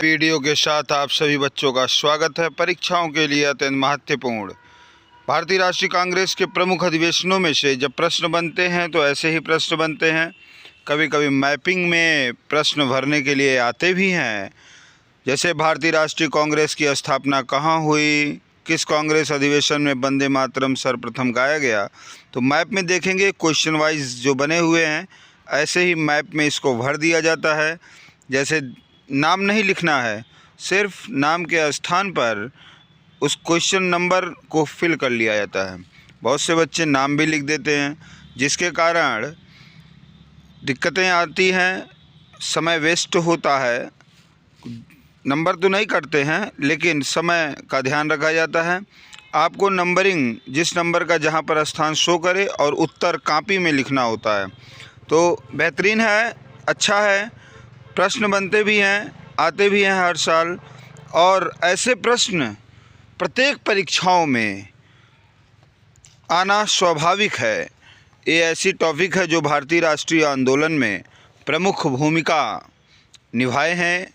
Video के साथ आप सभी बच्चों का स्वागत है। परीक्षाओं के लिए अत्यंत महत्वपूर्ण भारतीय राष्ट्रीय कांग्रेस के प्रमुख अधिवेशनों में से जब प्रश्न बनते हैं तो ऐसे ही प्रश्न बनते हैं। कभी कभी मैपिंग में प्रश्न भरने के लिए आते भी हैं, जैसे भारतीय राष्ट्रीय कांग्रेस की स्थापना कहाँ हुई, किस कांग्रेस अधिवेशन में वंदे मातरम सर्वप्रथम गाया गया। तो मैप में देखेंगे क्वेश्चन वाइज जो बने हुए हैं, ऐसे ही मैप में इसको भर दिया जाता है। जैसे नाम नहीं लिखना है, सिर्फ नाम के स्थान पर उस क्वेश्चन नंबर को फिल कर लिया जाता है। बहुत से बच्चे नाम भी लिख देते हैं, जिसके कारण दिक्कतें आती हैं, समय वेस्ट होता है। नंबर तो नहीं करते हैं, लेकिन समय का ध्यान रखा जाता है। आपको नंबरिंग जिस नंबर का जहां पर स्थान शो करे और उत्तर कॉपी में लिखना होता है, तो बेहतरीन है, अच्छा है। प्रश्न बनते भी हैं, आते भी हैं हर साल, और ऐसे प्रश्न प्रत्येक परीक्षाओं में आना स्वाभाविक है। ये ऐसी टॉपिक है जो भारतीय राष्ट्रीय आंदोलन में प्रमुख भूमिका निभाए हैं।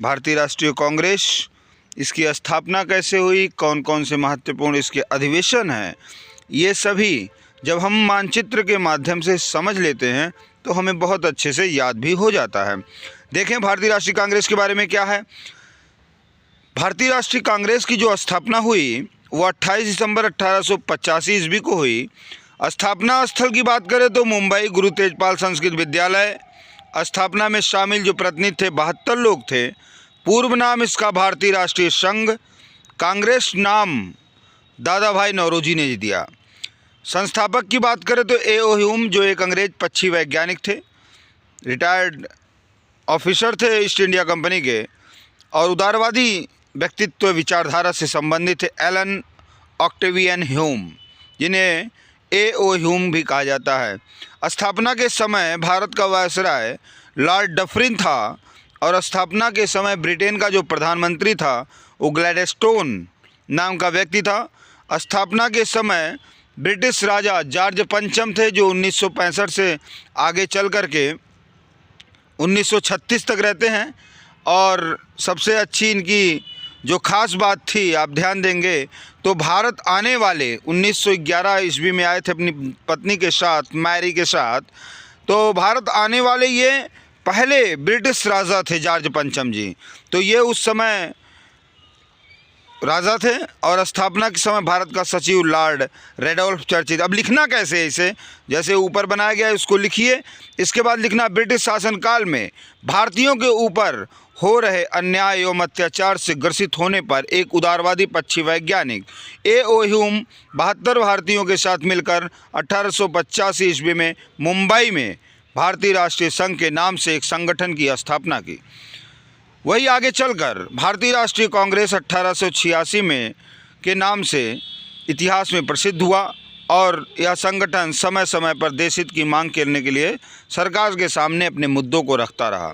भारतीय राष्ट्रीय कांग्रेस, इसकी स्थापना कैसे हुई, कौन कौन से महत्वपूर्ण इसके अधिवेशन हैं, ये सभी जब हम मानचित्र के माध्यम से समझ लेते हैं तो हमें बहुत अच्छे से याद भी हो जाता है। देखें भारतीय राष्ट्रीय कांग्रेस के बारे में क्या है। भारतीय राष्ट्रीय कांग्रेस की जो स्थापना हुई वो 28 दिसंबर 1885 ईस्वी को हुई। स्थापना स्थल की बात करें तो मुंबई गुरु तेजपाल संस्कृत विद्यालय। स्थापना में शामिल जो प्रतिनिधि थे 72 लोग थे। पूर्व नाम इसका भारतीय राष्ट्रीय संघ, कांग्रेस नाम दादा भाई नौरोजी ने दिया। संस्थापक की बात करें तो ए.ओ. ह्यूम, जो एक अंग्रेज पक्षी वैज्ञानिक थे, रिटायर्ड ऑफिसर थे ईस्ट इंडिया कंपनी के, और उदारवादी व्यक्तित्व विचारधारा से संबंधित थे एलन ऑक्टेवियन ह्यूम, जिन्हें ए.ओ. ह्यूम भी कहा जाता है। स्थापना के समय भारत का वायसराय लॉर्ड डफरिन था, और स्थापना के समय ब्रिटेन का जो प्रधानमंत्री था वो ग्लैडस्टोन नाम का व्यक्ति था। स्थापना के समय ब्रिटिश राजा जॉर्ज पंचम थे, जो 1965 से आगे चल कर के 1936 तक रहते हैं। और सबसे अच्छी इनकी जो ख़ास बात थी, आप ध्यान देंगे तो भारत आने वाले 1911 ईस्वी में आए थे अपनी पत्नी के साथ, मैरी के साथ। तो भारत आने वाले ये पहले ब्रिटिश राजा थे जॉर्ज पंचम जी। तो ये उस समय राजा थे, और स्थापना के समय भारत का सचिव लॉर्ड रेडोल्फ चर्चिल। अब लिखना कैसे है इसे, जैसे ऊपर बनाया गया है उसको लिखिए। इसके बाद लिखना ब्रिटिश शासनकाल में भारतीयों के ऊपर हो रहे अन्याय एवं अत्याचार से ग्रसित होने पर एक उदारवादी पक्षी वैज्ञानिक ए.ओ. ह्यूम 72 भारतीयों के साथ मिलकर 1885 ईस्वी में मुंबई में भारतीय राष्ट्रीय संघ के नाम से एक संगठन की स्थापना की। वही आगे चलकर भारतीय राष्ट्रीय कांग्रेस 1886 में के नाम से इतिहास में प्रसिद्ध हुआ, और यह संगठन समय समय पर देश हित की मांग करने के लिए सरकार के सामने अपने मुद्दों को रखता रहा।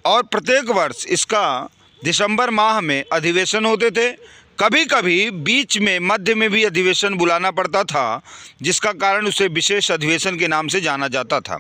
और प्रत्येक वर्ष इसका दिसंबर माह में अधिवेशन होते थे। कभी कभी बीच में मध्य में भी अधिवेशन बुलाना पड़ता था, जिसका कारण उसे विशेष अधिवेशन के नाम से जाना जाता था।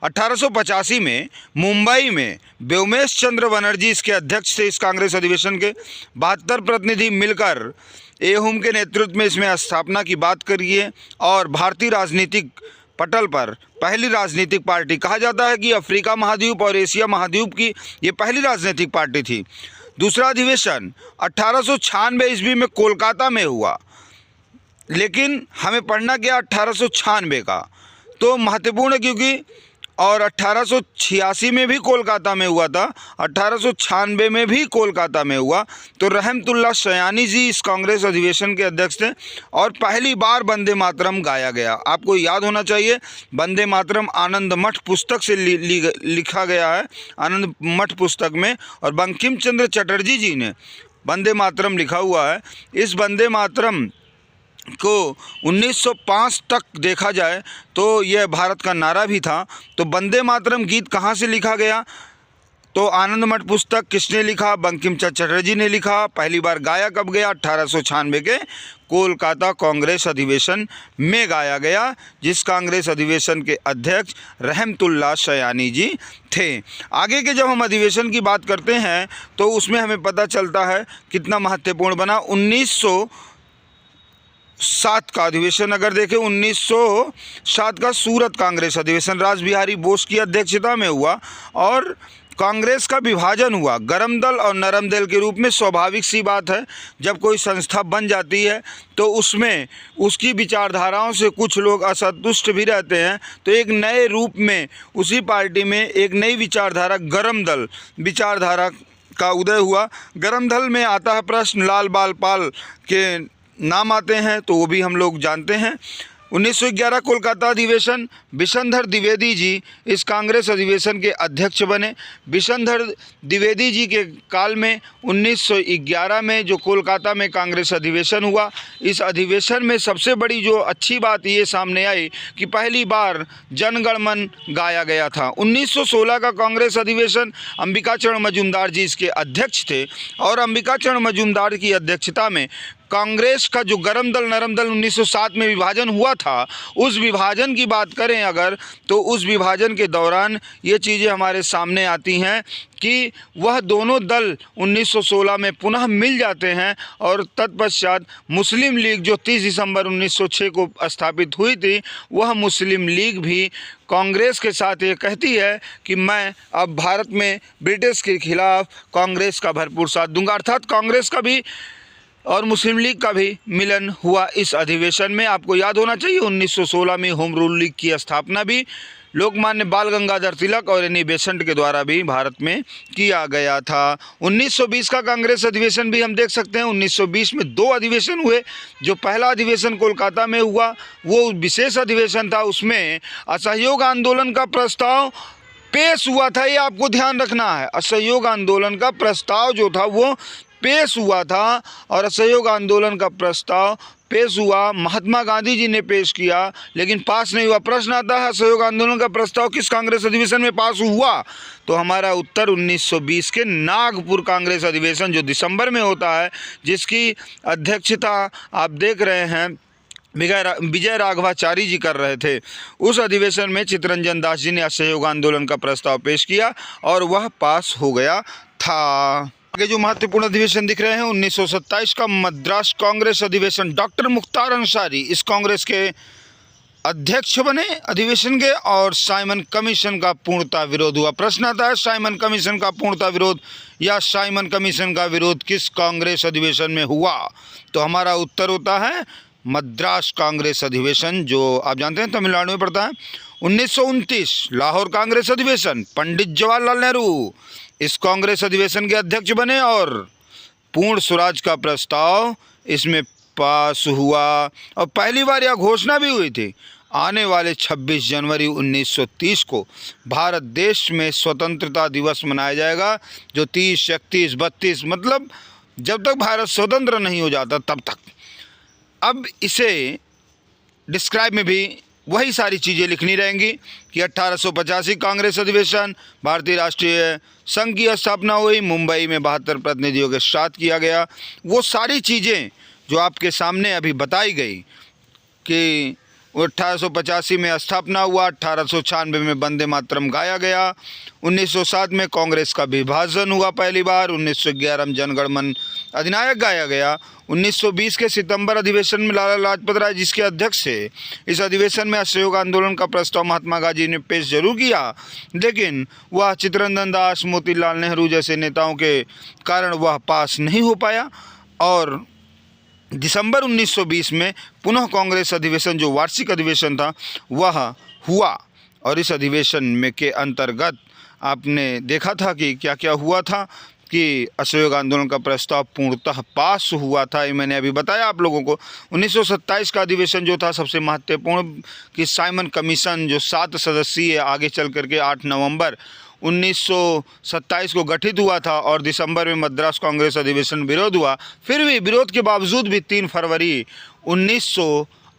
1885 में मुंबई में व्योमेश चंद्र बनर्जी इसके अध्यक्ष थे। इस कांग्रेस अधिवेशन के 72 प्रतिनिधि मिलकर ए ह्यूम के नेतृत्व में इसमें स्थापना की बात करिए, और भारतीय राजनीतिक पटल पर पहली राजनीतिक पार्टी कहा जाता है कि अफ्रीका महाद्वीप और एशिया महाद्वीप की ये पहली राजनीतिक पार्टी थी। दूसरा अधिवेशन 1896 ईस्वी में कोलकाता में हुआ, लेकिन हमें पढ़ना क्या 1896 का, तो महत्वपूर्ण है क्योंकि, और 1886 में भी कोलकाता में हुआ था, 1896 में भी कोलकाता में हुआ। तो रहमतुल्लाह सयानी जी इस कांग्रेस अधिवेशन के अध्यक्ष थे, और पहली बार वंदे मातरम गाया गया। आपको याद होना चाहिए, वंदे मातरम आनंद मठ पुस्तक से लिखा गया है, आनंद मठ पुस्तक में, और बंकिम चंद्र चटर्जी जी ने वंदे मातरम लिखा हुआ है। इस वंदे मातरम को 1905 तक देखा जाए तो यह भारत का नारा भी था। तो वंदे मातरम गीत कहाँ से लिखा गया, तो आनंद मठ पुस्तक किसने लिखा? बंकिम चंद्र चटर्जी ने लिखा। पहली बार गाया कब गया? 1896 के कोलकाता कांग्रेस अधिवेशन में गाया गया, जिस कांग्रेस अधिवेशन के अध्यक्ष रहमतुल्लाह सयानी जी थे। आगे के जब हम अधिवेशन की बात करते हैं तो उसमें हमें पता चलता है कितना महत्वपूर्ण बना। 1907 का अधिवेशन अगर देखें, 1907 का सूरत कांग्रेस अधिवेशन रास बिहारी बोस की अध्यक्षता में हुआ और कांग्रेस का विभाजन हुआ गर्म दल और नरम दल के रूप में। स्वाभाविक सी बात है, जब कोई संस्था बन जाती है तो उसमें उसकी विचारधाराओं से कुछ लोग असंतुष्ट भी रहते हैं, तो एक नए रूप में उसी पार्टी में एक नई विचारधारा गर्म दल विचारधारा का उदय हुआ। गर्म दल में आता है प्रश्न, लाल बाल पाल के नाम आते हैं, तो वो भी हम लोग जानते हैं। 1911 कोलकाता अधिवेशन, विशनधर द्विवेदी जी इस कांग्रेस अधिवेशन के अध्यक्ष बने। विशनधर द्विवेदी जी के काल में 1911 में जो कोलकाता में कांग्रेस अधिवेशन हुआ, इस अधिवेशन में सबसे बड़ी जो अच्छी बात ये सामने आई कि पहली बार जनगण मन गाया गया था। 1916 का कांग्रेस अधिवेशन, अंबिकाचरण मजूमदार जी इसके अध्यक्ष थे और अंबिकाचरण मजूमदार की अध्यक्षता में कांग्रेस का जो गर्म दल नरम दल 1907 में विभाजन हुआ था, उस विभाजन की बात करें अगर, तो उस विभाजन के दौरान ये चीज़ें हमारे सामने आती हैं कि वह दोनों दल 1916 में पुनः मिल जाते हैं और तत्पश्चात मुस्लिम लीग जो 30 दिसंबर 1906 को स्थापित हुई थी, वह मुस्लिम लीग भी कांग्रेस के साथ ये कहती है कि मैं अब भारत में ब्रिटिश के खिलाफ कांग्रेस का भरपूर साथ दूंगा। अर्थात कांग्रेस का भी और मुस्लिम लीग का भी मिलन हुआ इस अधिवेशन में। आपको याद होना चाहिए 1916 में होम रूल लीग की स्थापना भी लोकमान्य बाल गंगाधर तिलक और एनी बेसेंट के द्वारा भी भारत में किया गया था। 1920 का कांग्रेस अधिवेशन भी हम देख सकते हैं। 1920 में 2 अधिवेशन हुए। जो पहला अधिवेशन कोलकाता में हुआ वो विशेष अधिवेशन था, उसमें असहयोग आंदोलन का प्रस्ताव पेश हुआ था। ये आपको ध्यान रखना है, असहयोग आंदोलन का प्रस्ताव जो था वो पेश हुआ था और असहयोग आंदोलन का प्रस्ताव पेश हुआ, महात्मा गांधी जी ने पेश किया, लेकिन पास नहीं हुआ। प्रश्न आता है असहयोग आंदोलन का प्रस्ताव किस कांग्रेस अधिवेशन में पास हुआ? तो हमारा उत्तर 1920 के नागपुर कांग्रेस अधिवेशन जो दिसंबर में होता है, जिसकी अध्यक्षता आप देख रहे हैं विजय राघवाचारी जी कर रहे थे। उस अधिवेशन में चित्तरंजन दास जी ने असहयोग आंदोलन का प्रस्ताव पेश किया और वह पास हो गया था। आगे जो महत्वपूर्ण अधिवेशन दिख रहे हैं, 1927 का मद्रास कांग्रेस अधिवेशन, डॉक्टर मुख्तार अंसारी इस कांग्रेस के अध्यक्ष बने अधिवेशन के और साइमन कमीशन का पूर्णतः विरोध हुआ। प्रश्न आता है साइमन कमीशन का पूर्णतः विरोध या साइमन कमीशन का विरोध किस कांग्रेस अधिवेशन में हुआ? तो हमारा उत्तर होता है मद्रास कांग्रेस अधिवेशन, जो आप जानते हैं तमिलनाडु में पड़ता है। 1929 लाहौर कांग्रेस अधिवेशन, पंडित जवाहरलाल नेहरू इस कांग्रेस अधिवेशन के अध्यक्ष बने और पूर्ण स्वराज का प्रस्ताव इसमें पास हुआ और पहली बार यह घोषणा भी हुई थी आने वाले 26 जनवरी 1930 को भारत देश में स्वतंत्रता दिवस मनाया जाएगा, जो 30, 31, 32 मतलब जब तक भारत स्वतंत्र नहीं हो जाता तब तक। अब इसे डिस्क्राइब में भी वही सारी चीज़ें लिखनी रहेंगी कि 1885 कांग्रेस अधिवेशन, भारतीय राष्ट्रीय संघ की स्थापना हुई, मुंबई में 72 प्रतिनिधियों के साथ किया गया। वो सारी चीज़ें जो आपके सामने अभी बताई गई कि 1885 में स्थापना हुआ, 1896 में वंदे मातरम गाया गया, 1907 में कांग्रेस का विभाजन हुआ पहली बार, 1911 में जनगण मन अधिनायक गाया गया, 1920 के सितंबर अधिवेशन में लाला लाजपत राय जिसके अध्यक्ष थे, इस अधिवेशन में असहयोग आंदोलन का प्रस्ताव महात्मा गांधी ने पेश जरूर किया, लेकिन वह चित्तरंजन दास, मोतीलाल नेहरू जैसे नेताओं के कारण वह पास नहीं हो पाया और दिसंबर 1920 में पुनः कांग्रेस अधिवेशन जो वार्षिक अधिवेशन था वह हुआ और इस अधिवेशन में के अंतर्गत आपने देखा था कि क्या क्या हुआ था कि असहयोग आंदोलन का प्रस्ताव पूर्णतः पास हुआ था। ये मैंने अभी बताया आप लोगों को। 1927 का अधिवेशन जो था सबसे महत्वपूर्ण कि साइमन कमीशन जो 7 सदस्यीय आगे चल करके 8 नवंबर 1927 को गठित हुआ था और दिसंबर में मद्रास कांग्रेस अधिवेशन विरोध हुआ। फिर भी विरोध के बावजूद भी 3 फरवरी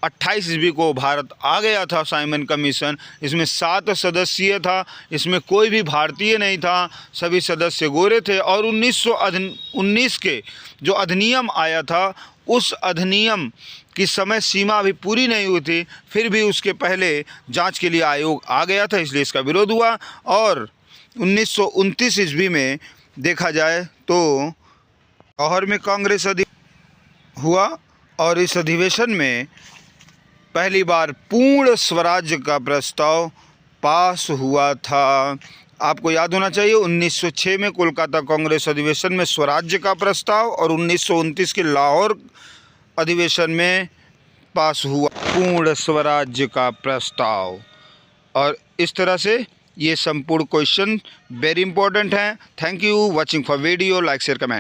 1928 ईस्वी को भारत आ गया था साइमन कमीशन। इसमें 7 सदस्यीय था, इसमें कोई भी भारतीय नहीं था, सभी सदस्य गोरे थे। और 1919 के जो अधिनियम आया था, उस अधिनियम की समय सीमा अभी पूरी नहीं हुई थी, फिर भी उसके पहले जांच के लिए आयोग आ गया था, इसलिए इसका विरोध हुआ। और 1929 ईस्वी में देखा जाए तो लाहौर में कांग्रेस हुआ और इस अधिवेशन में पहली बार पूर्ण स्वराज्य का प्रस्ताव पास हुआ था। आपको याद होना चाहिए 1906 में कोलकाता कांग्रेस अधिवेशन में स्वराज्य का प्रस्ताव और 1929 के लाहौर अधिवेशन में पास हुआ पूर्ण स्वराज्य का प्रस्ताव। और इस तरह से ये संपूर्ण क्वेश्चन वेरी इंपॉर्टेंट हैं। Thank you watching for video, like share comment.